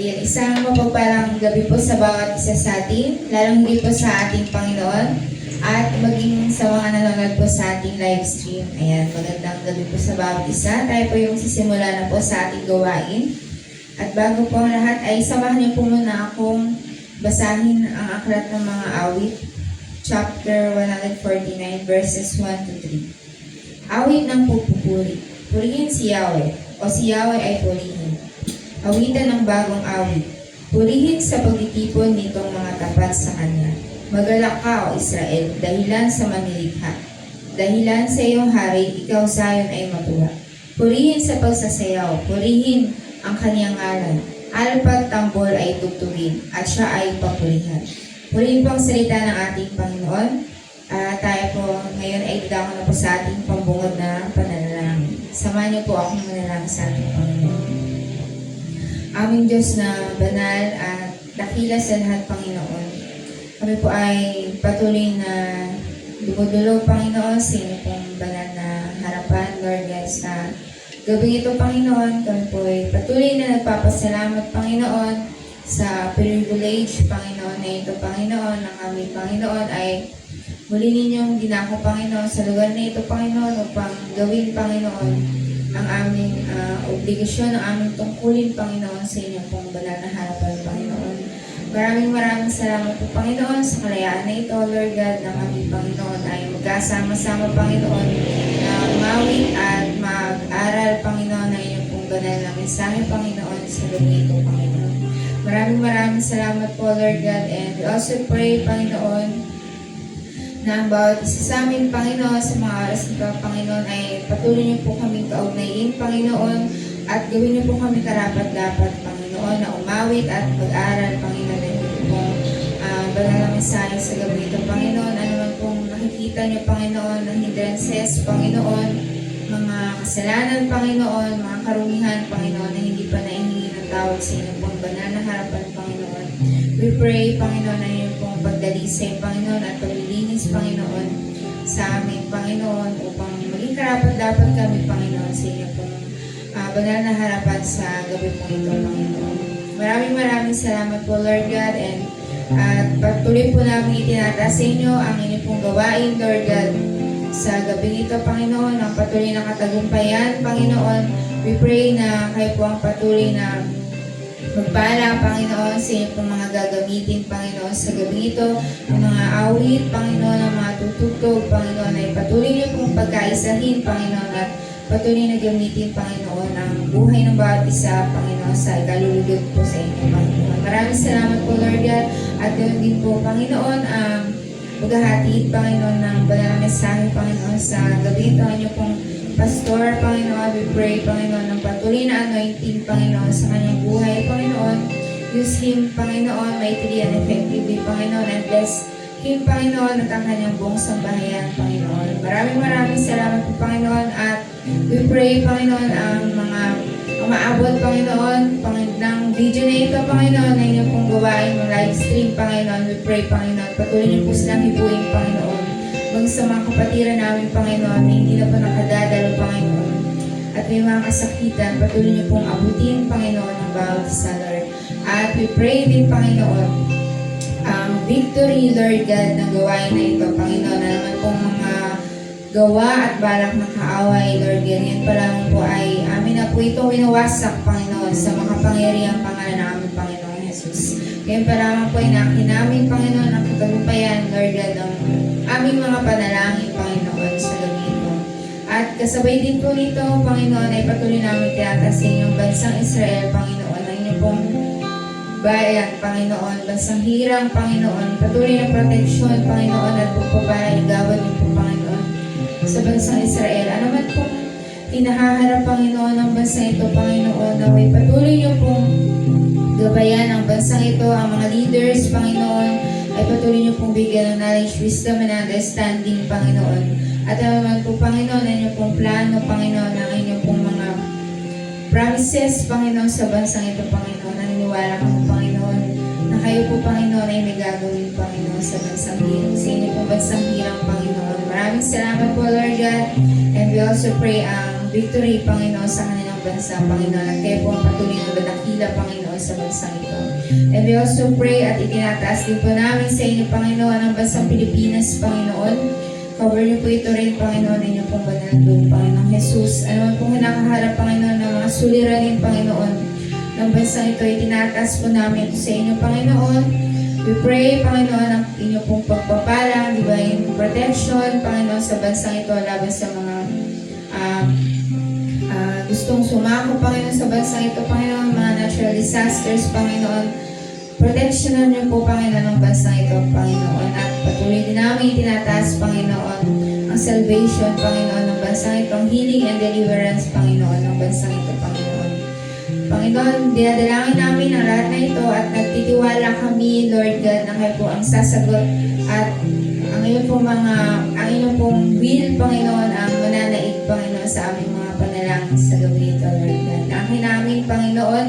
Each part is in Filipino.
Ayan, isang mapagpalang gabi po sa bawat isa sa atin, lalong higit po sa ating Panginoon, at maging sa mga nanonood po sa ating live stream. Ayan, magandang gabi po sa bawat isa. Tayo po yung sisimula na po sa ating gawain. At bago po ang lahat ay samahan niyo po muna akong basahin ang aklat ng mga awit, chapter 149, verses 1 to 3. Awit ng pupupuri. Purihin si Yahweh, o si Yahweh ay purihin. Awitan ng bagong awit. Purihin sa pagtitipon nitong mga tapat sa Kanya. Magalak ka, o Israel, dahilan sa manilikha. Dahilan sa iyong hari, ikaw Zion ay matuwa. Purihin sa pagsasayaw, purihin ang Kaniyang ngalan. Alpat tambol ay tugtugin, at siya ay papurihan. Purihin po ang salita ng ating Panginoon. Tayo po ngayon ay dadako na po sa ating pambungod na pananalangin. Samahan niyo po akong manalangin sa ating Panginoon. Aming Diyos na banal at dakila sa lahat, Panginoon. Kami po ay patuloy na dumudulog, Panginoon, sa inyong pong banal na harapan, Lord God, sa gabing ito, Panginoon. Kami po ay patuloy na nagpapasalamat, Panginoon, sa privilege, Panginoon, na ito, Panginoon, ng aming Panginoon ay muli ninyong dinako, Panginoon, sa lugar na ito, Panginoon, upang gawin, Panginoon, ang aming obligasyon, ang aming tungkulin, Panginoon, sa inyong pong banal na harapan, Panginoon. Maraming salamat po, Panginoon, sa kalayaan na ito, Lord God, ng aming Panginoon ay magkasama-sama, Panginoon, na umawit at mag-aral, Panginoon, ng inyong pong banal na mensahe, Panginoon, sa lugar ito, Panginoon. Maraming salamat po, Lord God, and we also pray, Panginoon, na ang bawat isa sa amin, Panginoon, sa mga oras nito, Panginoon, ay patuloy niyo po kaming kaugnayin, Panginoon, at gawin niyo po kami karapat-dapat, Panginoon, na umawit at mag-aral, Panginoon, ng inyong pong banal na mensahe sa gabi ito, Panginoon. Ano man pong nakikita niyo, Panginoon, ng hindrances, Panginoon, mga kasalanan, Panginoon, mga karumihan, Panginoon, na hindi pa naihingi ng tawag sa inyong pong banal na harapan, Panginoon. We pray, Panginoon, na inyong pong pagdalisay, Panginoon, at paglilinis, Panginoon, sa amin, Panginoon, upang maging karapat-dapat kami, Panginoon, sa inyong pong banal na harapan sa gabi po ito, Panginoon. Maraming salamat po, Lord God, and patuloy po namin itinataas sa inyo ang inyong pong gawain, Lord God, sa gabi ito, Panginoon, ang patuloy na katagumpayan, Panginoon. We pray na kayo po ang patuloy na magpala, Panginoon, sa inyong pong mga gagamitin, Panginoon, sa gabi ito, ang mga awit, Panginoon, ang mga tutugtog, Panginoon, ay patuloy niyo pong pagkaisahin, Panginoon, at patuloy na gamitin, Panginoon, ang buhay ng bawat isa, Panginoon, sa ikalulugod po sa inyo, Panginoon. Maraming salamat po, Lord God, at ganoon din po, Panginoon, ang maghahatid, Panginoon, ng banal na mensahe, Panginoon, sa gabi ito, ang inyong pong pastor, Panginoon. We pray, Panginoon, ng patuloy na anointing, Panginoon, sa kanyang buhay, Panginoon. Use him, Panginoon, mightily and effectively, Panginoon, and bless him, Panginoon, at ang kanyang buong sambahayan, Panginoon. Maraming salamat po, Panginoon, at we pray, Panginoon, ang mga umaabot, Panginoon, ng video na ito, Panginoon, na inyong pong gawain, ng live stream, Panginoon. We pray, Panginoon, patuloy niyo po silang hibuin, Panginoon. Sa mga kapatiran namin, Panginoon, na hindi na po nakadadalo, Panginoon, at may mga kasakitan, patuloy niyo pong abutin, Panginoon, ng bawat isa, Lord. At we pray din, Panginoon, ang victory, Lord God, ng gawain na ito, Panginoon, na naman pong mga gawa at balak na kaaway, Lord God, yan pa lang po ay amin na po itong winawasak, Panginoon, sa makapangyarihang pangalan ng aming Panginoon Jesus. Yan pa lamang po ay nakin namin, Panginoon, ang katagumpayan, Lord God, ng aming mga panalangin, Panginoon, sa gabi ito. At kasabay din po nito, Panginoon, ay patuloy namin tinataas sa inyong bansang Israel, Panginoon, ang inyong pong bayan, Panginoon, bansang hirang, Panginoon, patuloy na proteksyon, Panginoon, at pagpapala, igawan niyo po, Panginoon, sa bansang Israel. Ano man pong inahaharap, Panginoon, ng bansang ito, Panginoon, na may patuloy niyo pong gabayan ang bansang ito, ang mga leaders, Panginoon, ay patuloy niyo pong bigyan ng knowledge, wisdom, and understanding, Panginoon. At naman po, Panginoon, ang inyong pong plano, Panginoon, ang inyong pong mga promises, Panginoon, sa bansang ito, Panginoon. Naniniwala kami, Panginoon, na kayo po, Panginoon, ay may gagawin, Panginoon, sa bansang hirang, sa inyong pong bansang hirang, Panginoon. Maraming salamat po, Lord God, and we also pray ang victory, Panginoon, sa kanilang bansa, Panginoon, at kayo po ang patuloy na badakil sila, Panginoon, sa bansang ito. And we also pray at itinataas din po namin sa inyo, Panginoon, ang bansang Pilipinas, Panginoon. Cover niyo po ito rin, Panginoon, ninyo pong banal doon, Panginoon Jesus. Ano man pong hinakaharap, Panginoon, ng mga suliranin, Panginoon, ng bansang ito, itinataas po namin ito sa inyo, Panginoon. We pray, Panginoon, ang inyo pong pagpapala, divine protection, Panginoon, sa bansang ito, laban sa mga gustong sumako, Panginoon, sa bansang ito, Panginoon, mga natural disasters, Panginoon. Protectionan niyo po, Panginoon, ng bansang ito, Panginoon. At patuloy din namin tinataas, Panginoon, ang salvation, Panginoon, ng bansang ito, ang healing and deliverance, Panginoon, ng bansang ito, Panginoon. Panginoon, dinadalangin namin ang lahat na ito at nagtitiwala kami, Lord God, na kayo po ang sasagot at ang inyong pong will, Panginoon, ang mananaig, Panginoon, sa aming mga panalangin sa gabi ito, Lord God. Akin namin, Panginoon,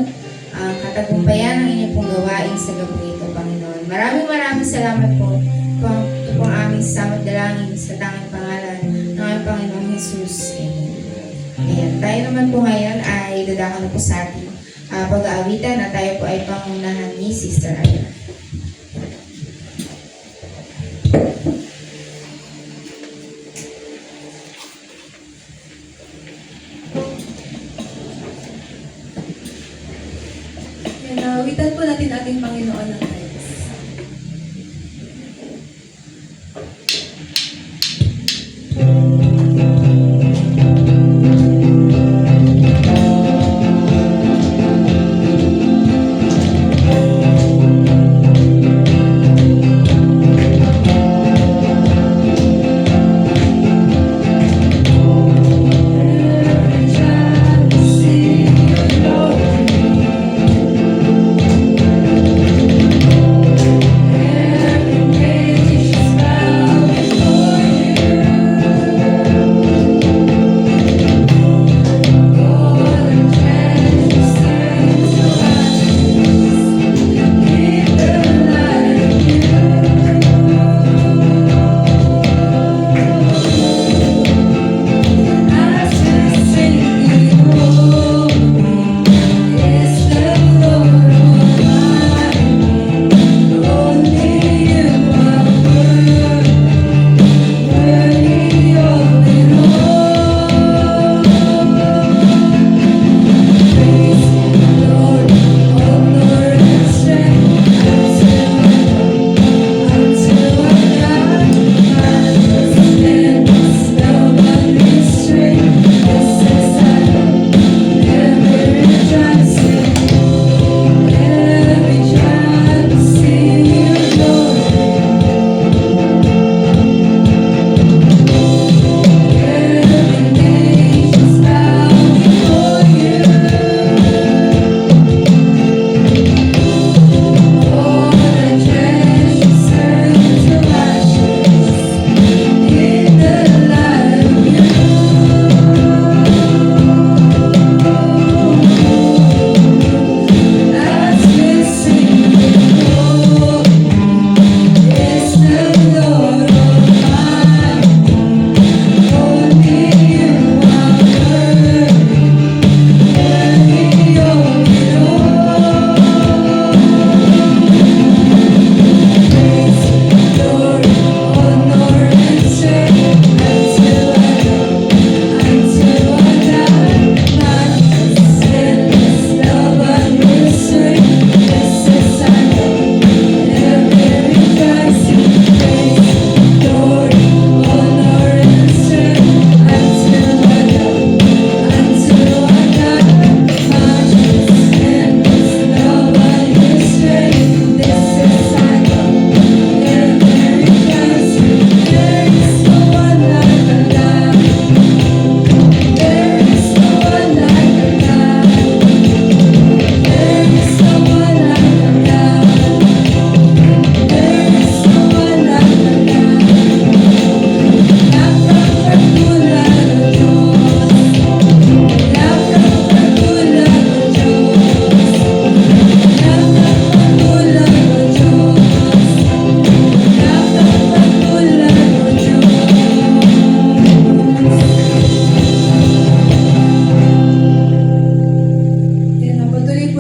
ang katagumpayan ng inyong pong gawain sa gabi ito, Panginoon. Maraming salamat po. Ito po ang aming samot dalangin sa tanging pangalan ng aming Panginoong Jesus. Amen. Ayan, tayo naman po ngayon ay dadako na po sa ating pag-aawitan at tayo po ay pangunahan ni Sister Ayla. Awitan po natin ating Panginoon ng Diyos.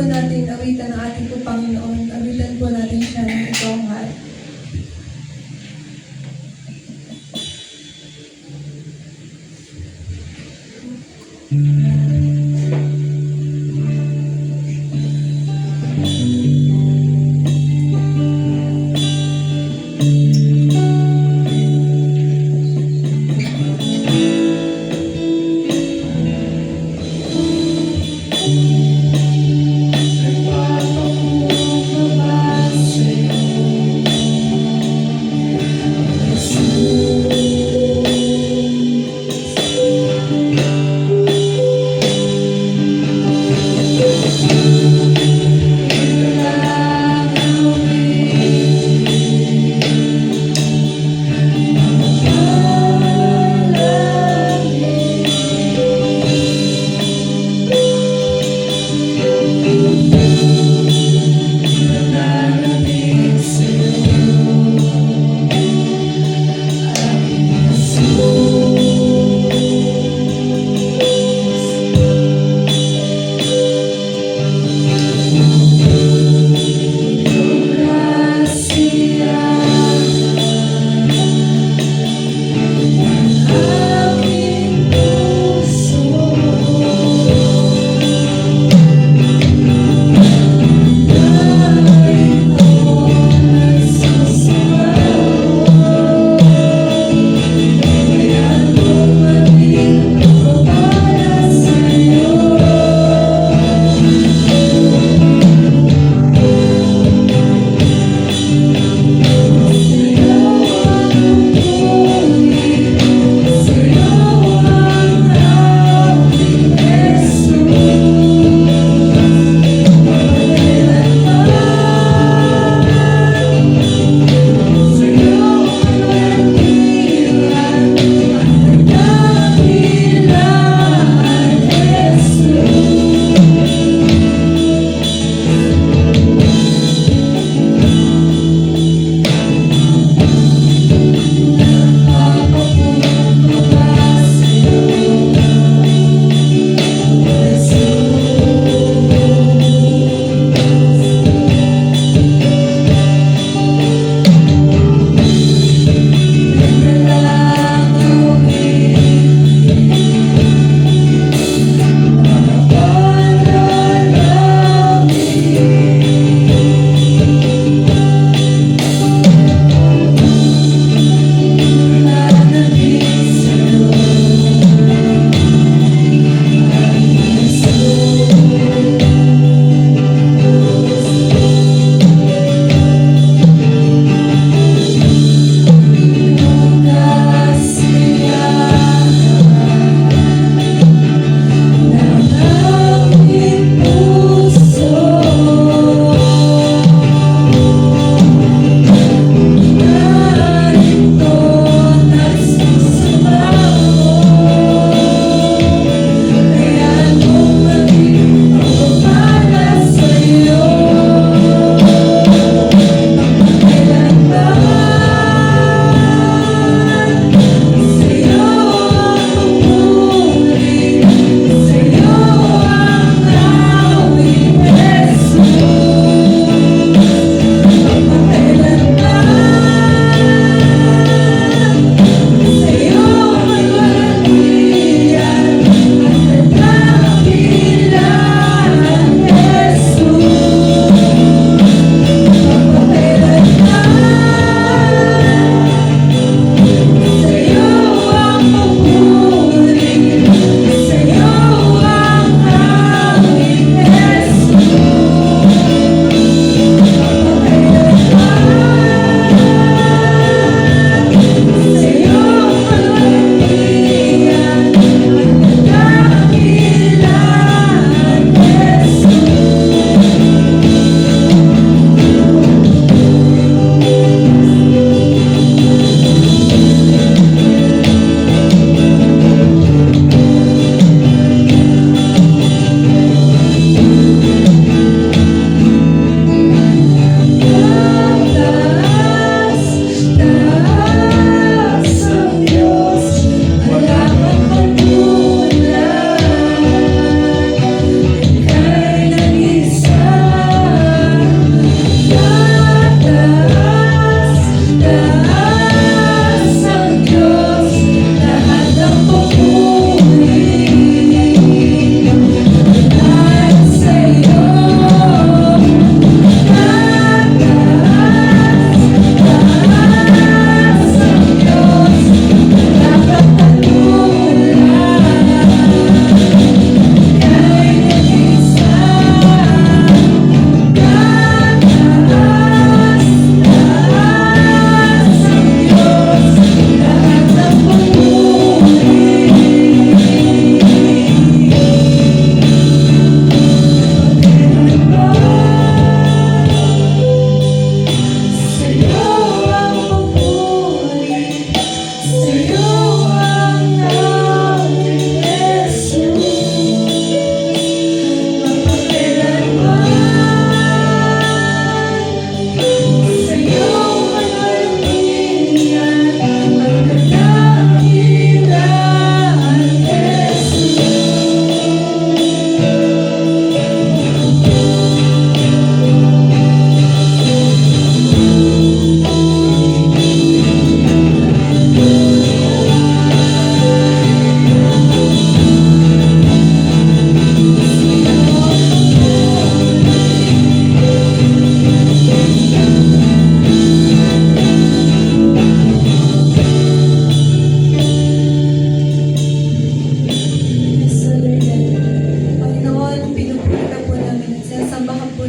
po natin awitan ang ating po Panginoon. Awitan po natin siya ng ikaw ang mahal.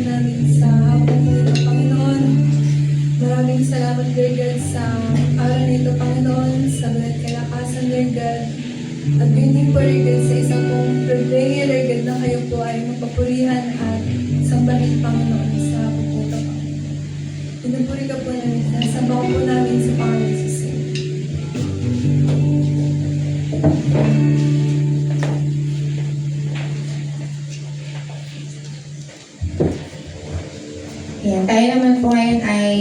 namin sa hapon po ito, Panginoon. Maraming salamat, Lord God, sa araw nito, Panginoon, sa banal kalakasan, Lord God. At yun din po, Lord God, sa isang pong prayer, Lord God, na kayo po ay magpapurihan at sambahin, Panginoon, sa hapon po ito, Panginoon. Pinupuri ka po namin, nasamba ko po namin sa Panginoon Jesus. Ayan, tayo naman po ngayon ay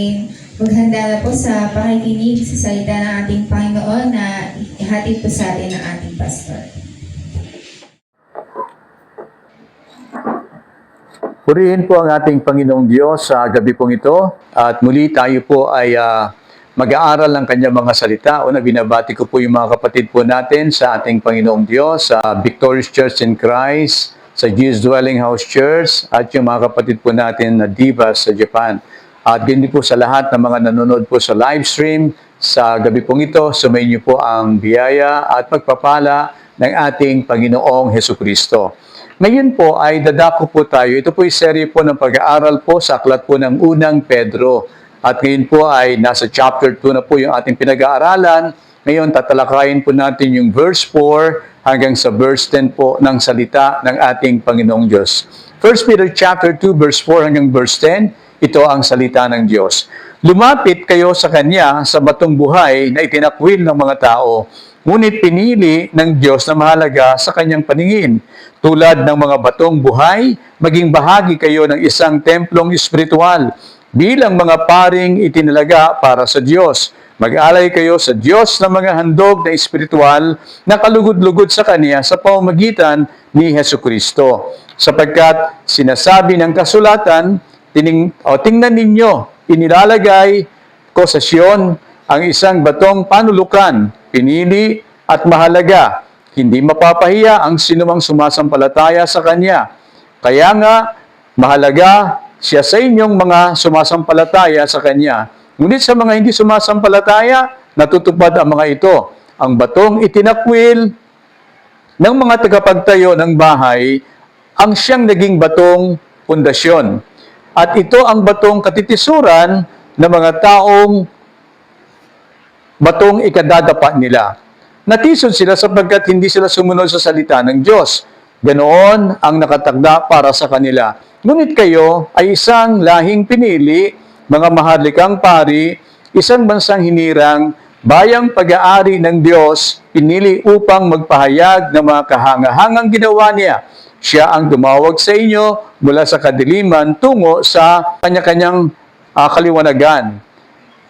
maghanda na po sa pakikinig sa salita ng ating Panginoon na ihatid po sa atin ng ating pastor. Purihin po ang ating Panginoong Diyos sa gabi pong ito at muli tayo po ay mag-aaral ng kanyang mga salita. Una, binabati ko po yung mga kapatid po natin sa ating Panginoong Diyos, sa Victorious Church in Christ, sa Jesus Dwelling House Church, at yung mga kapatid po natin na Divas sa Japan. At ganyan po sa lahat ng mga nanonood po sa live stream sa gabi pong ito, sumayin niyo po ang biyaya at pagpapala ng ating Panginoong Hesukristo. Ngayon po ay dadako po tayo. Ito po yung serye po ng pag-aaral po sa aklat po ng unang Pedro. At ngayon po ay nasa chapter 2 na po yung ating pinag-aaralan. Ngayon tatalakayin po natin yung verse 4 hanggang sa verse 10 po ng salita ng ating Panginoong Diyos. 1 Peter chapter 2 verse 4 hanggang verse 10, ito ang salita ng Diyos. Lumapit kayo sa Kanya sa batong buhay na itinakwil ng mga tao, ngunit pinili ng Diyos na mahalaga sa Kanyang paningin. Tulad ng mga batong buhay, maging bahagi kayo ng isang templong espiritual, bilang mga paring itinalaga para sa Diyos. Mag-alay kayo sa Diyos ng mga handog na espiritual na kalugod-lugod sa Kanya sa pamamagitan ni Hesukristo. Sapagkat sinasabi ng kasulatan, tingnan ninyo, inilalagay ko sa Siyon ang isang batong panulukan, pinili at mahalaga. Hindi mapapahiya ang sinumang sumasampalataya sa Kanya. Kaya nga, mahalaga siya sa inyong mga sumasampalataya sa Kanya. Ngunit sa mga hindi sumasampalataya, natutupad ang mga ito. Ang batong itinakwil ng mga tagapagtayo ng bahay, ang siyang naging batong pundasyon. At ito ang batong katitisuran ng mga taong batong ikadadapa nila. Natisod sila sapagkat hindi sila sumunod sa salita ng Diyos. Ganoon ang nakatakda para sa kanila. Ngunit kayo ay isang lahing pinili, mga maharlikang pari, isang bansang hinirang, bayang pag-aari ng Diyos, pinili upang magpahayag ng mga kahangahangang ginawa niya. Siya ang dumawag sa inyo mula sa kadiliman tungo sa kanya-kanyang kaliwanagan.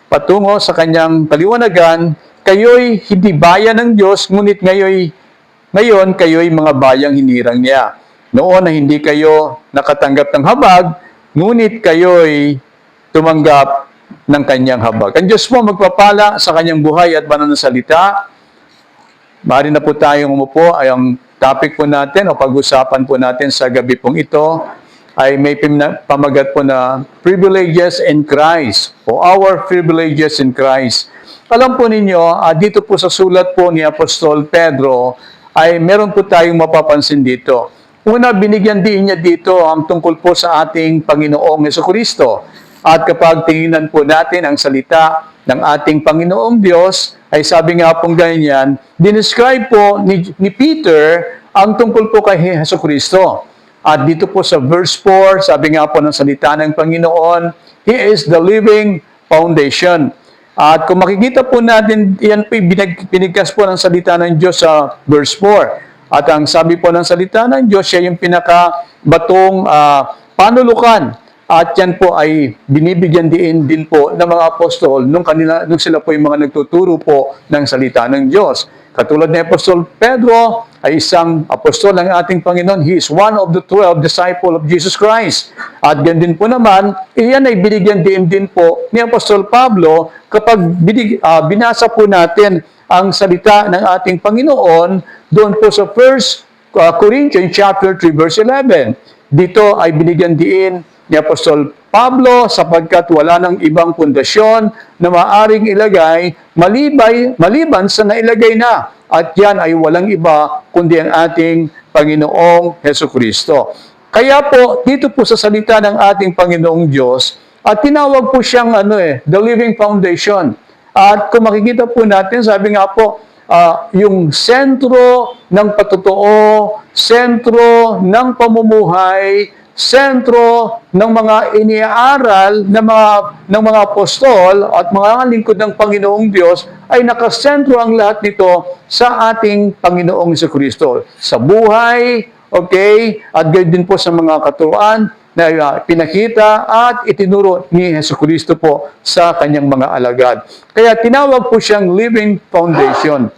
Patungo sa kanyang kaliwanagan, kayo'y hindi bayan ng Diyos, ngunit ngayon kayo'y mga bayang hinirang niya. Noon na hindi kayo nakatanggap ng habag, ngunit kayo'y tumanggap ng kanyang habag. Ang Diyos po magpapala sa kanyang buhay at banal na salita. Maaari na po tayong umupo. Ay ang topic po natin o pag-usapan po natin sa gabi pong ito ay may pamagat po na privileges in Christ o our privileges in Christ. Alam po ninyo, dito po sa sulat po ni Apostol Pedro ay meron po tayong mapapansin dito. Una, binigyan din niya dito ang tungkol po sa ating Panginoong Hesukristo. At kapag tingnan po natin ang salita ng ating Panginoong Diyos, ay sabi nga pong ganyan, dinescribe po ni Peter ang tungkol po kay Hesukristo. At dito po sa verse 4, sabi nga po ng salita ng Panginoon, He is the living foundation. At kung makikita po natin, yan po pinigkas po ng salita ng Diyos sa verse 4. At ang sabi po ng salita ng Diyos, siya yung pinakabatong panulukan. At yan po ay binibigyan din po ng mga apostol nung sila po yung mga nagtuturo po ng salita ng Diyos. Katulad ni Apostol Pedro ay isang apostol ng ating Panginoon. He is one of the 12 disciples of Jesus Christ. At ganyan din po naman, iyan ay binigyan din po ni Apostol Pablo kapag binasa po natin ang salita ng ating Panginoon doon po sa 1 Corinthians chapter 3 verse 11. Dito ay binigyan din ni Apostol Pablo sapagkat wala ng ibang pundasyon na maaring ilagay maliban sa nailagay na. At yan ay walang iba kundi ang ating Panginoong Hesukristo. Kaya po, dito po sa salita ng ating Panginoong Diyos, at tinawag po siyang the living foundation. At kung makikita po natin, sabi nga po, yung sentro ng patotoo, sentro ng pamumuhay, sentro ng mga iniaaral ng mga apostol at mga lingkod ng Panginoong Diyos ay nakasentro ang lahat nito sa ating Panginoong Jesucristo. Sa buhay, okay, at gayon din po sa mga katuruan na pinakita at itinuro ni Jesucristo po sa kanyang mga alagad. Kaya tinawag po siyang living foundation.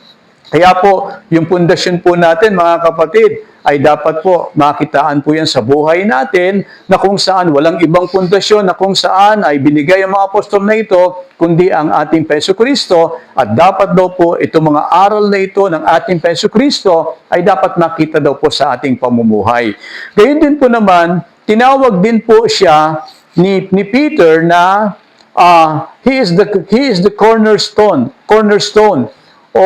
Kaya po, yung pundasyon po natin, mga kapatid, ay dapat po makitaan po yan sa buhay natin na kung saan walang ibang pundasyon, na kung saan ay binigay ang mga apostol na ito, kundi ang ating Peso Kristo, at dapat daw po itong mga aral na ito ng ating Peso Kristo ay dapat makita daw po sa ating pamumuhay. Gayun din po naman, tinawag din po siya ni Peter na he is the cornerstone. O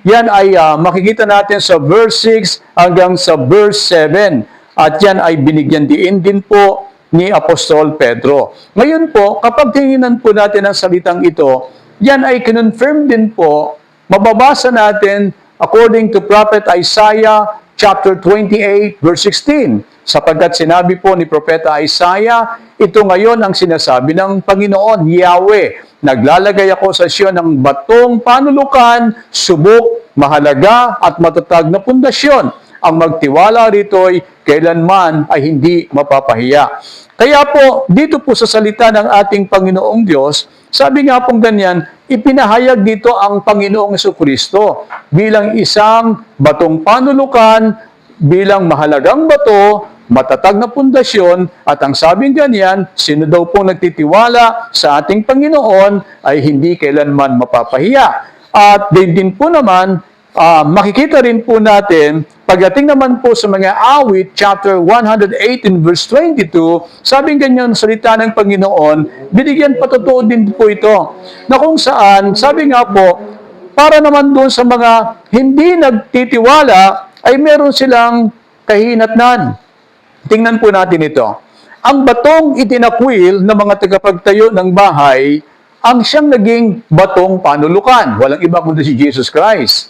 yan ay makikita natin sa verse 6 hanggang sa verse 7. At yan ay binigyan din po ni Apostol Pedro. Ngayon po, kapag tingnan po natin ang salitang ito, yan ay kinonfirm din po, mababasa natin according to Prophet Isaiah chapter 28 verse 16. Sapagkat sinabi po ni Propeta Isaiah, ito ngayon ang sinasabi ng Panginoon, Yahweh, naglalagay ako sa Sion ng batong panulukan, subok, mahalaga at matatag na pundasyon. Ang magtiwala rito'y kailanman ay hindi mapapahiya. Kaya po, dito po sa salita ng ating Panginoong Diyos, sabi nga pong ganyan, ipinahayag dito ang Panginoong Jesucristo bilang isang batong panulukan, bilang mahalagang bato, matatag na pundasyon, at ang sabing ganyan, sino daw pong nagtitiwala sa ating Panginoon ay hindi kailanman mapapahiya. At din po naman, makikita rin po natin, pagdating naman po sa mga awit, chapter 118 verse 22, sabing ganyan salita ng Panginoon, binigyan patotoo din po ito, na kung saan, sabi nga po, para naman doon sa mga hindi nagtitiwala, ay meron silang kahinatnan. Tingnan po natin ito. Ang batong itinakwil ng mga tagapagtayo ng bahay, ang siyang naging batong panulukan. Walang iba kundi si Jesus Christ.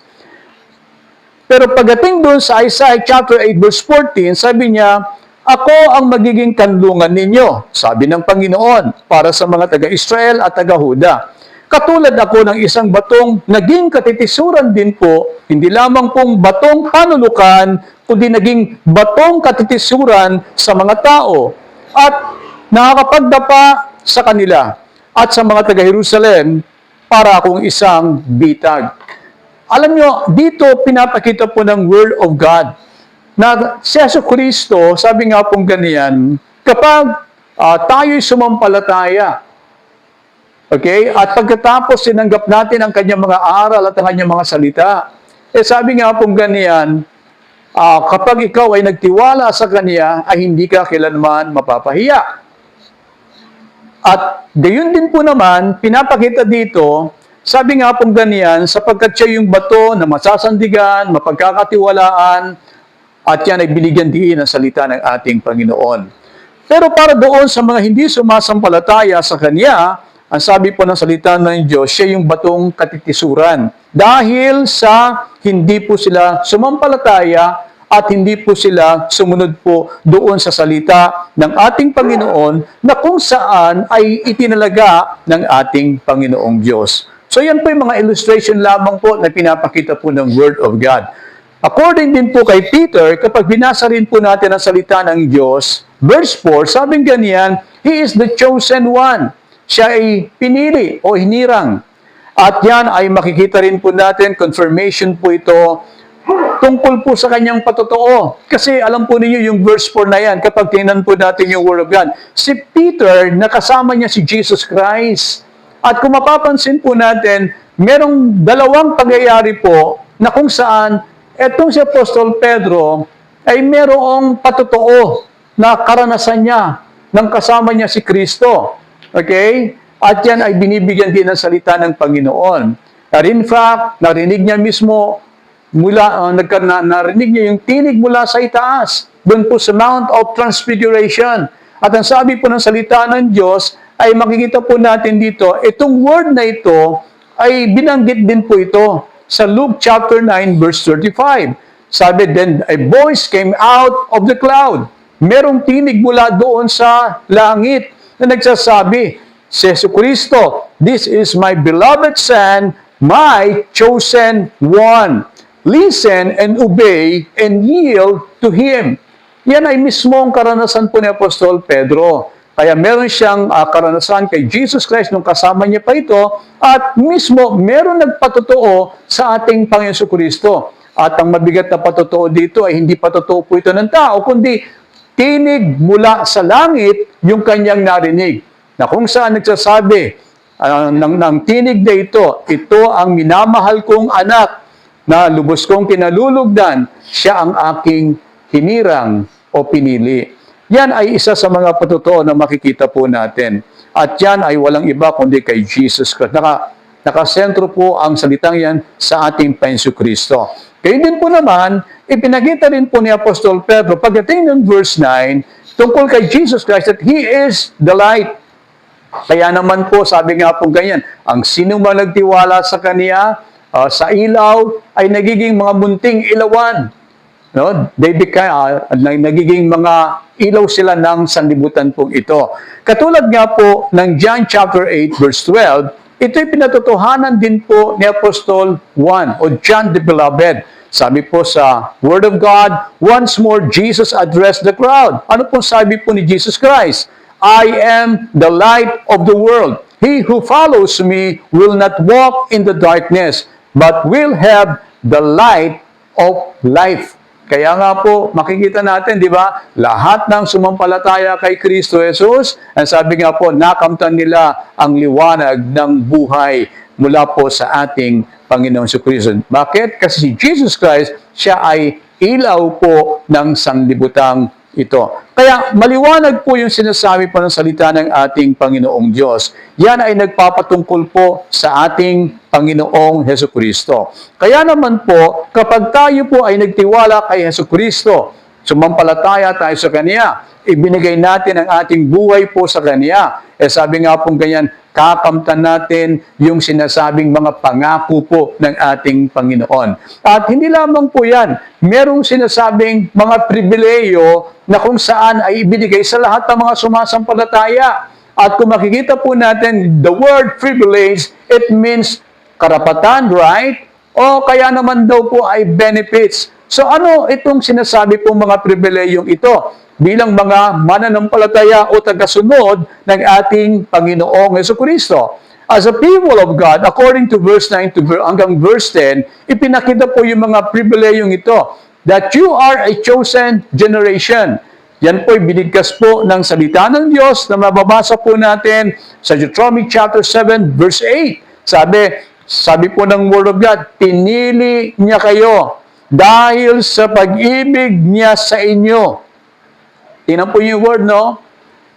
Pero pagdating doon sa Isaiah chapter 8 verse 14, sabi niya, ako ang magiging kanlungan ninyo, sabi ng Panginoon, para sa mga taga-Israel at taga-Huda. Katulad ako ng isang batong naging katitisuran din po, hindi lamang pong batong panulukan, kundi naging batong katitisuran sa mga tao at nakakapagdapa sa kanila at sa mga taga-Jerusalem para akong isang bitag. Alam nyo, dito pinapakita po ng Word of God na si Jesucristo, sabi nga pong ganyan, kapag tayo'y sumampalataya, okay? At pagkatapos sinanggap natin ang kanyang mga aral at ang kanyang mga salita, sabi nga pong ganyan, kapag ikaw ay nagtiwala sa kanya, ay hindi ka kailanman mapapahiya. At gayon din po naman, pinapakita dito, sabi nga pong ganyan, sapagkat siya yung bato na masasandigan, mapagkakatiwalaan, at yan ay binigyan din ang salita ng ating Panginoon. Pero para doon sa mga hindi sumasampalataya sa kanya, ang sabi po ng salita ng Diyos, siya yung batong katitisuran. Dahil sa hindi po sila sumampalataya at hindi po sila sumunod po doon sa salita ng ating Panginoon na kung saan ay itinalaga ng ating Panginoong Diyos. So yan po yung mga illustration lamang po na pinapakita po ng Word of God. According din po kay Peter, kapag binasa rin po natin ang salita ng Diyos, verse 4, sabing ganyan, He is the chosen one. Siya ay pinili o hinirang. At yan ay makikita rin po natin, confirmation po ito, tungkol po sa kanyang patotoo. Kasi alam po ninyo yung verse 4 na yan, kapag tingnan po natin yung Word of God. Si Peter, nakasama niya si Jesus Christ. At kung mapapansin po natin, merong dalawang pangyayari po na kung saan etong si Apostol Pedro ay merong patotoo na karanasan niya nang kasama niya si Kristo. Okay? At yan ay binibigyan din ng salita ng Panginoon. In fact, narinig niya mismo mula, narinig niya yung tinig mula sa itaas doon po sa Mount of Transfiguration. At ang sabi po ng salita ng Diyos, ay makikita po natin dito, itong word na ito ay binanggit din po ito sa Luke chapter 9 verse 35. Sabi, then a voice came out of the cloud. Merong tinig mula doon sa langit na nagsasabi, si Jesucristo, this is my beloved Son, my chosen one. Listen and obey and yield to Him. Yan ay mismong karanasan po ni Apostol Pedro. Kaya meron siyang karanasan kay Jesus Christ nung kasama niya pa ito at mismo meron nagpatotoo sa ating Panginoon Jesucristo. At ang mabigat na patotoo dito ay hindi patotoo po ito ng tao, kundi tinig mula sa langit yung kanyang narinig. Na kung saan nagsasabi ng tinig na ito ang minamahal kong anak na lubos kong kinalulugdan, siya ang aking hinirang o pinili. Yan ay isa sa mga patotoo na makikita po natin. At yan ay walang iba kundi kay Jesus Christ. Nakasentro po ang salitang yan sa ating Panginoon Kristo. Kaya din po naman, ipinakita rin po ni Apostol Pedro, pagdating ng verse 9, tungkol kay Jesus Christ, that He is the light. Kaya naman po, sabi nga po ganyan, ang sino man nagtiwala sa Kanya, sa ilaw, ay nagiging mga munting ilawan. No? They become, nagiging mga ilaw sila ng sanlibutan pong ito. Katulad nga po ng John chapter 8 verse 12, ito'y pinatotohanan din po ni Apostol Juan o John the Beloved. Sabi po sa Word of God, once more Jesus addressed the crowd. Ano pong sabi po ni Jesus Christ? I am the light of the world. He who follows me will not walk in the darkness, but will have the light of life. Kaya nga po, makikita natin, di ba? Lahat ng sumampalataya kay Kristo Jesus, ang sabi nga po, nakamtan nila ang liwanag ng buhay mula po sa ating Panginoong Kristo. Bakit? Kasi si Jesus Christ, siya ay ilaw po ng sanlibutang ito. Kaya maliwanag po yung sinasabi po ng salita ng ating Panginoong Diyos. Yan ay nagpapatungkol po sa ating Panginoong Jesucristo. Kaya naman po, kapag tayo po ay nagtiwala kay Jesucristo, sumampalataya tayo sa Kanya, ibinigay natin ang ating buhay po sa Kanya. Sabi nga pong ganyan, kakamtan natin yung sinasabing mga pangako po ng ating Panginoon. At hindi lamang po yan, merong sinasabing mga pribileyo na kung saan ay ibinigay sa lahat ng mga sumasampalataya. At kung makikita po natin, the word privilege, it means karapatan, right? O kaya naman daw po ay benefits. So ano itong sinasabi po mga pribileyong ito? Bilang mga mananampalataya o tagasunod ng ating Panginoong Jesucristo. As a people of God, according to verse 9 hanggang verse 10, ipinakita po yung mga pribileyong ito, that you are a chosen generation. Yan po binigkas po ng salita ng Diyos na mababasa po natin sa Deuteronomy chapter 7 verse 8. Sabi po ng Word of God, pinili niya kayo dahil sa pag-ibig niya sa inyo. Tingnan po yung word, no?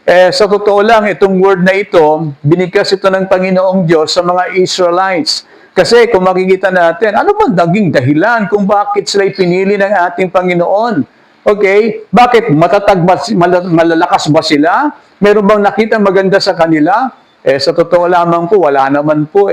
Sa totoo lang, itong word na ito, binigkas ito ng Panginoong Diyos sa mga Israelites. Kasi kung makikita natin, ano ba naging dahilan kung bakit sila pinili ng ating Panginoon? Okay? Bakit? Matatag ba, malalakas ba sila? Meron bang nakita maganda sa kanila? Sa totoo lamang po, wala naman po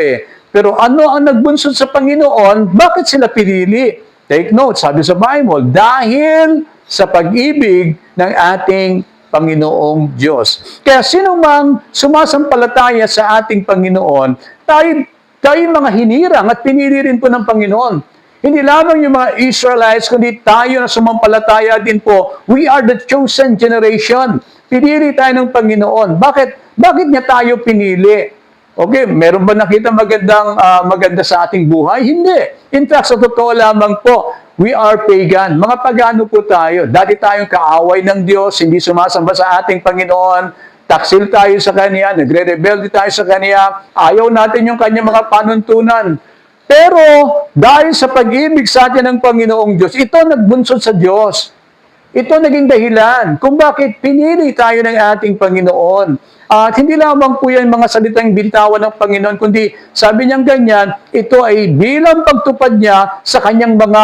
Pero ano ang nagbunsod sa Panginoon? Bakit sila pinili? Take note, sabi sa Bible, dahil sa pag-ibig ng ating Panginoong Diyos. Kaya sino mang sumasampalataya sa ating Panginoon, tayo mga hinirang at pinili rin po ng Panginoon. Hindi lamang yung mga Israelites, kundi tayo na sumampalataya din po. We are the chosen generation. Pinili tayo ng Panginoon. Bakit? Bakit niya tayo pinili? Okay, meron ba nakita maganda sa ating buhay? Hindi. In fact, sa totoo lamang po, we are pagan. Mga pagano po tayo. Dati tayong kaaway ng Diyos, hindi sumasamba sa ating Panginoon, taksil tayo sa Kanya, nagre-rebelde tayo sa Kanya, ayaw natin yung Kanya mga panuntunan. Pero, dahil sa pag-ibig sa atin ng Panginoong Diyos, ito nagbunsod sa Diyos. Ito naging dahilan kung bakit pinili tayo ng ating Panginoon. At hindi lamang po yan mga salitang bintawan ng Panginoon, kundi sabi niyang ganyan, ito ay bilang pagtupad niya sa kanyang mga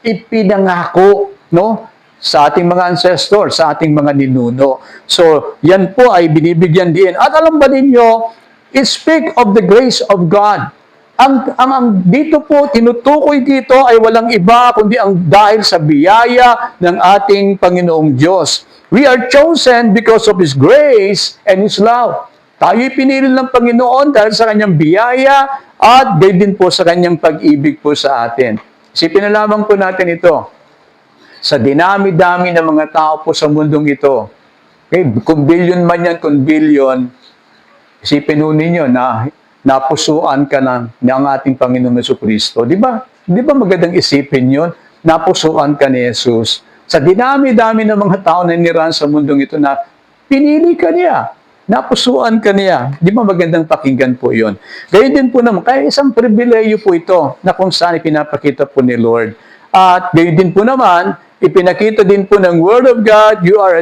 ipinangako. No? sa ating mga ancestor, sa ating mga ninuno. So, yan po ay binibigyan din. At alam ba ninyo, it speak of the grace of God. Ang dito po, tinutukoy dito ay walang iba kundi ang dahil sa biyaya ng ating Panginoong Diyos. We are chosen because of His grace and His love. Tayo'y pinili ng Panginoon dahil sa Kanyang biyaya at gayon din po sa Kanyang pag-ibig po sa atin. Isipin na lamang po natin ito. Sa dinami-dami ng mga tao po sa mundong ito, okay, kung billion man yan, kung billion, isipin ho ninyo na napusuan ka ng ating Panginoong Jesucristo. Di ba? Di ba magandang isipin yun? Napusuan ka ni Jesus. Sa dinami-dami ng mga tao na nirahan sa mundong ito na pinili ka niya. Napusuan ka niya. Di ba magandang pakinggan po yun? Gayun din po naman, kaya isang pribileyo po ito na kung saan ipinapakita po ni Lord. At gayon din po naman, ipinakita din po ng Word of God, you are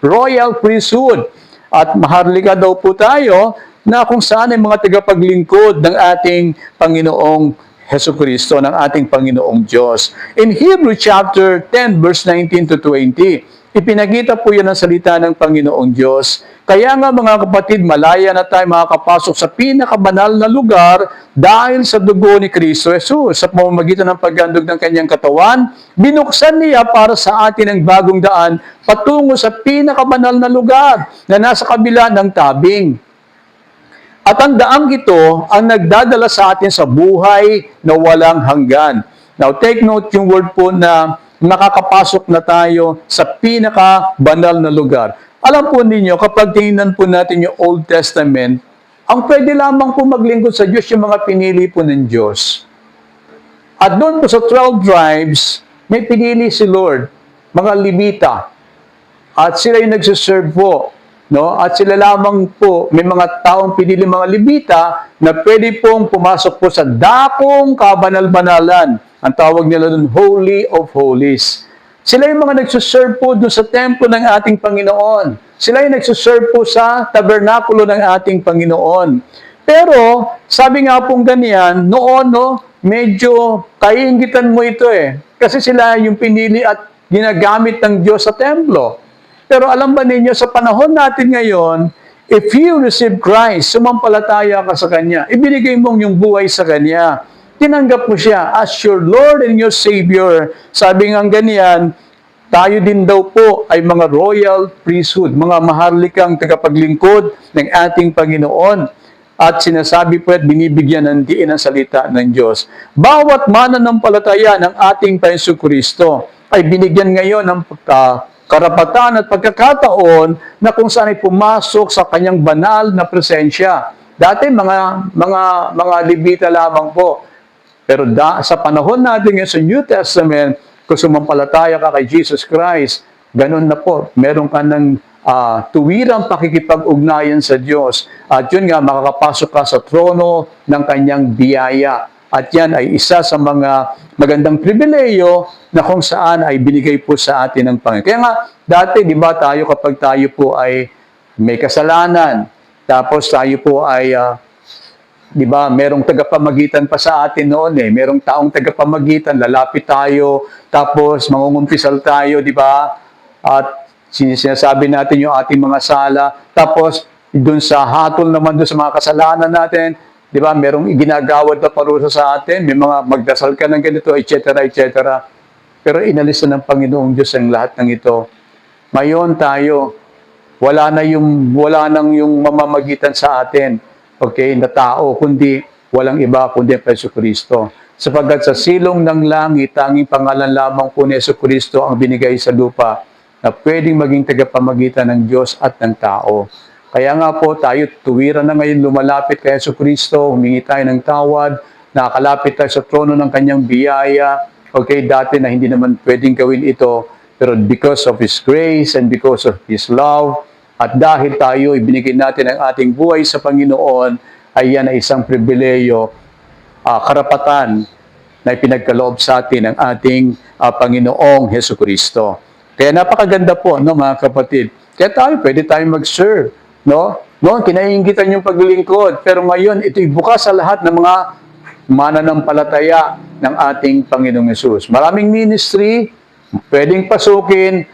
royal priesthood. At maharlika daw po tayo na kung saan ay mga tagapaglingkod ng ating Panginoong Jesucristo, ng ating Panginoong Diyos. In Hebrews chapter 10, verse 19 to 20, ipinakita po yan ang salita ng Panginoong Diyos. Kaya nga mga kapatid, malaya na tayo makakapasok sa pinakabanal na lugar dahil sa dugo ni Kristo Jesus. Sa pamamagitan ng paghandog ng kanyang katawan, binuksan niya para sa atin ang bagong daan patungo sa pinakabanal na lugar na nasa kabila ng tabing. At ang daang ito ang nagdadala sa atin sa buhay na walang hanggan. Now take note yung word po na nakakapasok na tayo sa pinakabanal na lugar. Alam po ninyo, kapag tingnan po natin yung Old Testament, ang pwede lamang po maglingkod sa Diyos yung mga pinili po ng Diyos. At doon po sa 12 tribes, may pinili si Lord, mga Levita. At sila yung nagsiserve po. No? At sila lamang po, may mga taong pinili mga Levita na pwede pong pumasok po sa dakong kabanal-banalan. Ang tawag nila doon, Holy of Holies. Sila yung mga nagsuserve po doon sa templo ng ating Panginoon. Sila yung nagsuserve po sa tabernakulo ng ating Panginoon. Pero, sabi nga pong ganyan, noon, no, medyo kaiingitan mo ito eh. Kasi sila yung pinili at ginagamit ng Diyos sa templo. Pero alam ba ninyo, sa panahon natin ngayon, if you receive Christ, sumampalataya ka sa Kanya, ibinigay mong yung buhay sa Kanya. Tinanggap mo siya as your Lord and your Savior. Sabi nga ganyan, tayo din daw po ay mga royal priesthood, mga maharlikang tagapaglingkod ng ating Panginoon. At sinasabi po at binibigyan ng diin ang salita ng Diyos. Bawat mananampalataya ng ating Panginoong Kristo ay binigyan ngayon ng karapatan at pagkakataon na kung saan ay pumasok sa kanyang banal na presensya. Dati mga Levita lamang po. Pero sa panahon natin ngayon sa New Testament, kung sumampalataya ka kay Jesus Christ, ganun na po. Meron ka ng tuwirang pakikipag-ugnayan sa Diyos. At yun nga, makakapasok ka sa trono ng kanyang biyaya. At yan ay isa sa mga magandang pribileyo na kung saan ay binigay po sa atin ng Panginoon. Kaya nga, dati, di ba, kapag tayo po ay may kasalanan, tapos tayo po ay di ba, merong tagapamagitan pa sa atin noon eh. Merong taong tagapamagitan, lalapit tayo, tapos mangungumpisal tayo, di ba? At sinasabi natin yung ating mga sala. Tapos, dun sa hatol naman dun sa mga kasalanan natin, di ba, merong ginagawad na parusa sa atin, may mga magdasal ka ng ganito, etc., etc. Pero inalis na ng Panginoong Diyos ang lahat ng ito. Ngayon tayo, wala nang yung mamamagitan sa atin. Okay, na tao, kundi walang iba kundi ang Jesucristo. Sapagkat sa silong ng langit, tanging pangalan lamang po ni Jesucristo ang binigay sa lupa na pwedeng maging tagapamagitan ng Diyos at ng tao. Kaya nga po tayo tuwiran na ngayon lumalapit kay Jesucristo, humingi tayo ng tawad, nakakalapit tayo sa trono ng kanyang biyaya. Okay, dati na hindi naman pwedeng gawin ito, pero because of His grace and because of His love, at dahil tayo ibinigay natin ang ating buhay sa Panginoon, ay yan ay isang pribileyo, karapatan na ipinagkaloob sa atin ng ating Panginoong Jesucristo. Kaya napakaganda po, no, mga kapatid. Kaya tayo, pwede tayong mag-serve. No? No, kinaiingitan yung paglilingkod. Pero ngayon, ito'y bukas sa lahat ng mga mananampalataya ng ating Panginoong Yesus. Maraming ministry, pwedeng pasukin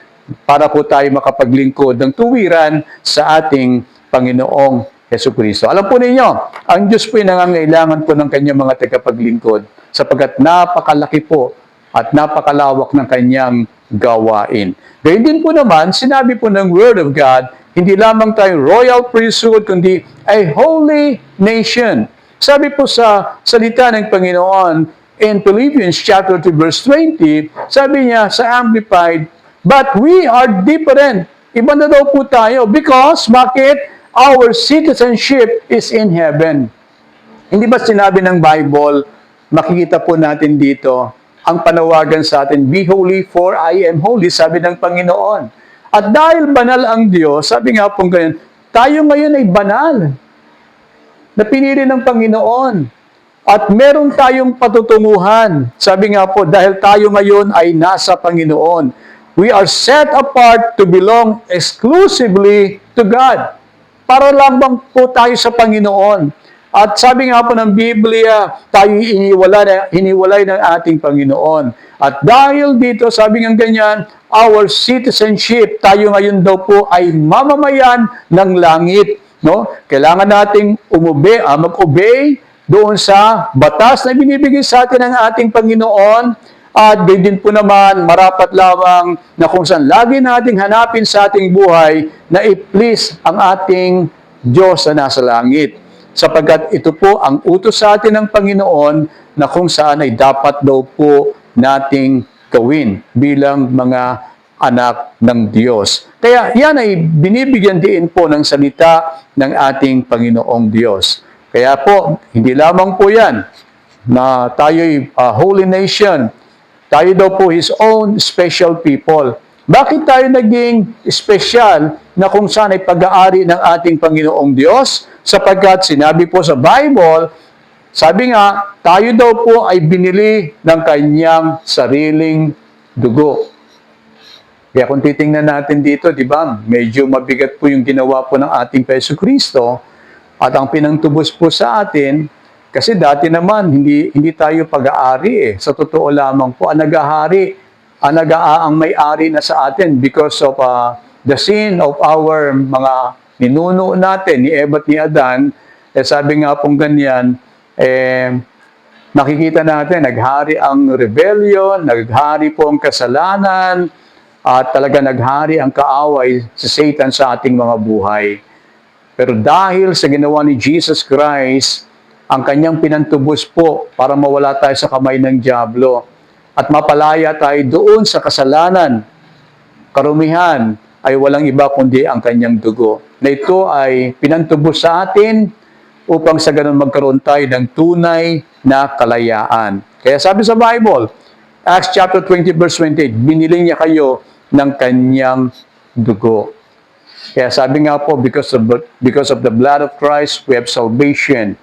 para po tayo makapaglingkod ng tuwiran sa ating Panginoong Jesucristo. Alam po ninyo, ang Diyos po ay nangangailangan po ng kanyang mga tagapaglingkod sapagkat napakalaki po at napakalawak ng kanyang gawain. Gayun din po naman, sinabi po ng Word of God, hindi lamang tayo royal priesthood, kundi a holy nation. Sabi po sa salita ng Panginoon in Philippians chapter 2 verse 20, sabi niya sa Amplified, but we are different. Iba na daw po tayo because, bakit? Our citizenship is in heaven. Hindi ba sinabi ng Bible, makikita po natin dito, ang panawagan sa atin, be holy for I am holy, sabi ng Panginoon. At dahil banal ang Diyos, sabi nga po ganyan, tayo ngayon ay banal, na pinili ng Panginoon. At meron tayong patutunguhan. Sabi nga po, dahil tayo ngayon ay nasa Panginoon, we are set apart to belong exclusively to God. Para lamang po tayo sa Panginoon. At sabi nga po ng Biblia, tayo hiniwalay ng ating Panginoon. At dahil dito, sabi nga ganyan, our citizenship, tayo ngayon daw po ay mamamayan ng langit. No? Kailangan nating mag-obey doon sa batas na binibigay sa atin ng ating Panginoon. At gayon din po naman, marapat lamang na kung saan lagi nating hanapin sa ating buhay na i-please ang ating Diyos na nasa langit. Sapagkat ito po ang utos sa atin ng Panginoon na kung saan ay dapat daw po nating gawin bilang mga anak ng Diyos. Kaya yan ay binibigyan din po ng salita ng ating Panginoong Diyos. Kaya po, hindi lamang po yan na tayo'y holy nation. Tayo daw po His own special people. Bakit tayo naging special na kung saan ay pag-aari ng ating Panginoong Diyos? Sapagkat sinabi po sa Bible, sabi nga, tayo daw po ay binili ng kanyang sariling dugo. Kaya kung titingnan natin dito, di ba, medyo mabigat po yung ginawa po ng ating Jesucristo at ang pinangtubos po sa atin, kasi dati naman, hindi tayo pag-aari eh. Sa totoo lamang po, ang nag-ahari, ang may-ari na sa atin because of the sin of our mga ninuno natin, ni Eva at ni Adan. Sabi nga pong ganyan, nakikita natin, naghari ang rebellion, naghari po ang kasalanan, at talaga naghari ang kaaway sa Satan sa ating mga buhay. Pero dahil sa ginawa ni Jesus Christ, ang kanyang pinantubos po para mawala tayo sa kamay ng dyablo at mapalaya tayo doon sa kasalanan. Karumihan ay walang iba kundi ang kanyang dugo. Na ito ay pinantubos sa atin upang sa ganun magkaroon tayo ng tunay na kalayaan. Kaya sabi sa Bible, Acts chapter 20 verse 28, binili niya kayo ng kanyang dugo. Kaya sabi nga po, because of the blood of Christ, we have salvation.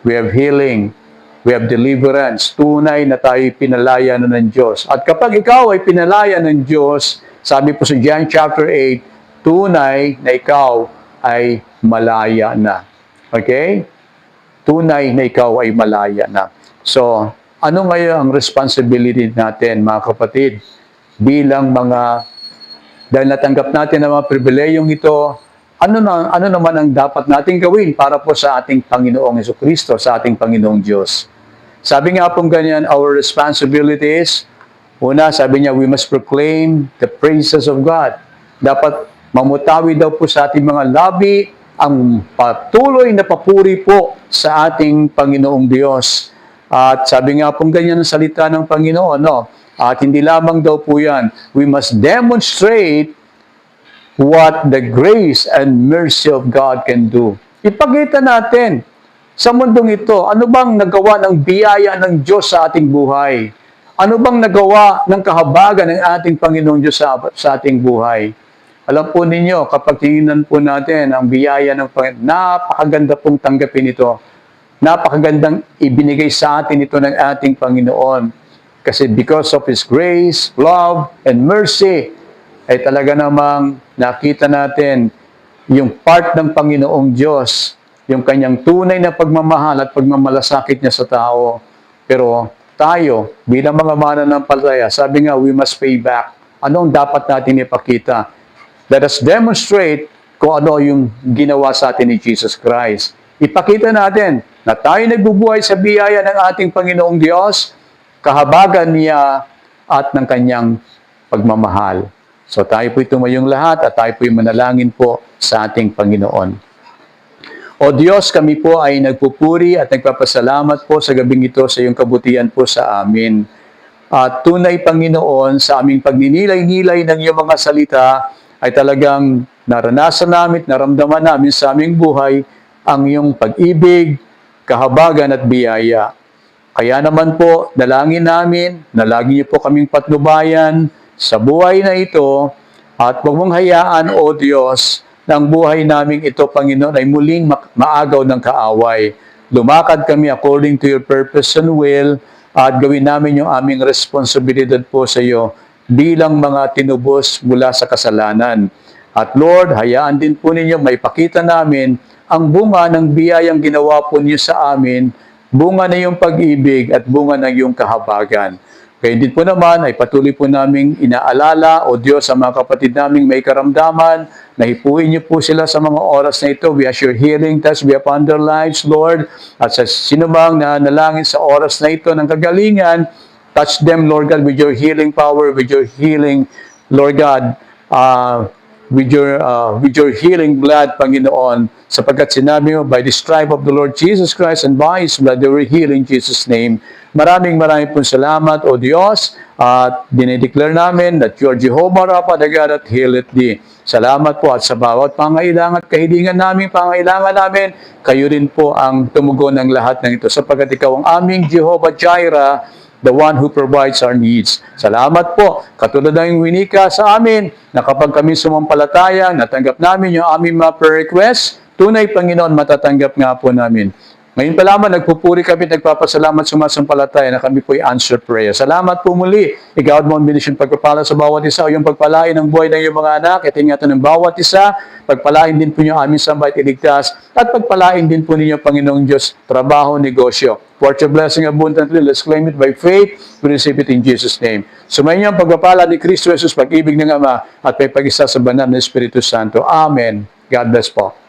We have healing, we have deliverance, tunay na tayo pinalaya na ng Diyos. At kapag ikaw ay pinalaya ng Diyos, sabi po sa John chapter 8, tunay na ikaw ay malaya na. Okay? Tunay na ikaw ay malaya na. So, ano ngayon ang responsibility natin, mga kapatid, bilang dahil natanggap natin ang mga pribilehiyong ito, ano naman ang dapat nating gawin para po sa ating Panginoong Jesucristo, sa ating Panginoong Diyos? Sabi nga pong ganyan, our responsibilities, una, sabi niya, we must proclaim the praises of God. Dapat mamutawi daw po sa ating mga labi ang patuloy na papuri po sa ating Panginoong Diyos. At sabi nga pong ganyan ang salita ng Panginoon, no? At hindi lamang daw po yan, we must demonstrate what the grace and mercy of God can do. Ipakita natin sa mundong ito, ano bang nagawa ng biyaya ng Diyos sa ating buhay? Ano bang nagawa ng kahabagan ng ating Panginoong Diyos sa ating buhay? Alam po ninyo, kapag tingnan po natin ang biyaya ng Panginoon, napakaganda pong tanggapin ito. Napakagandang ibinigay sa atin ito ng ating Panginoon. Kasi because of His grace, love, and mercy, ay talaga namang nakita natin yung part ng Panginoong Diyos, yung kanyang tunay na pagmamahal at pagmamalasakit niya sa tao. Pero tayo bilang mga mananampalataya, sabi nga, we must pay back. Ano ang dapat natin ipakita? Let us demonstrate kung ano yung ginawa sa atin ni Jesus Christ. Ipakita natin na tayo nagbubuhay sa biyaya ng ating Panginoong Diyos, kahabagan niya at ng kanyang pagmamahal. So tayo po'y tumayong lahat at tayo po'y manalangin po sa ating Panginoon. O Diyos, kami po ay nagpupuri at nagpapasalamat po sa gabing ito sa iyong kabutihan po sa amin. At tunay, Panginoon, sa aming pagninilay-nilay ng iyong mga salita ay talagang naranasan namin, naramdaman namin sa aming buhay ang iyong pag-ibig, kahabagan at biyaya. Kaya naman po, dalangin namin na lagi niyo po kaming patnubayan sa buhay na ito at huwag mong hayaan, O Diyos, na ang buhay namin ito, Panginoon, ay muling maagaw ng kaaway. Lumakad kami according to your purpose and will at gawin namin yung aming responsibilidad po sa iyo bilang mga tinubos mula sa kasalanan. At Lord, hayaan din po ninyo maipakita namin ang bunga ng biyayang ginawa po niyo sa amin, bunga na yung pag-ibig at bunga ng yung kahabagan. Kaya din po naman ay patuloy po naming inaalala, O Diyos, sa mga kapatid naming may karamdaman, na hipuin niyo po sila sa mga oras na ito. We ask your healing touch be upon their lives, Lord. At sa sinumang na nalangin sa oras na ito ng kagalingan, touch them, Lord God, with your healing power, with your healing, Lord God, with your healing blood, Panginoon, sapagkat sinabi mo, by the stripe of the Lord Jesus Christ and by His blood, they were healed in Jesus' name. Maraming pong salamat, O Diyos, at dinideclare namin that you are Jehovah Rapha, the God that healeth thee. Salamat po at sa bawat pangailangan at kahilingan namin, pangailangan namin, kayo rin po ang tumugon ng lahat ng ito, sapagkat ikaw ang aming Jehovah Jireh, the one who provides our needs. Salamat po. Katulad ng winika sa amin, na kapag kami sumampalataya, natanggap namin yung aming mga prayer requests, tunay, Panginoon, matatanggap nga po namin. Ngayon pa lamang, nagpupuri kami, nagpapasalamat sumasampalataya na kami po'y answered prayer. Salamat po muli. Ikaw mo ang binisyon pagpapala sa bawat isa o yung pagpalain ng buhay ng iyong mga anak. At ingatan ng bawat isa. Pagpalain din po niyo aming sambay at iligtas. At pagpalain din po ninyo, Panginoong Diyos, trabaho, negosyo. For your blessing abundantly, let's claim it by faith. We receive it in Jesus' name. Sumayin niyo ang pagpapala ni Kristo Jesus, pag-ibig ng Ama, at may pag-isa sa banal na Espiritu Santo. Amen. God bless po.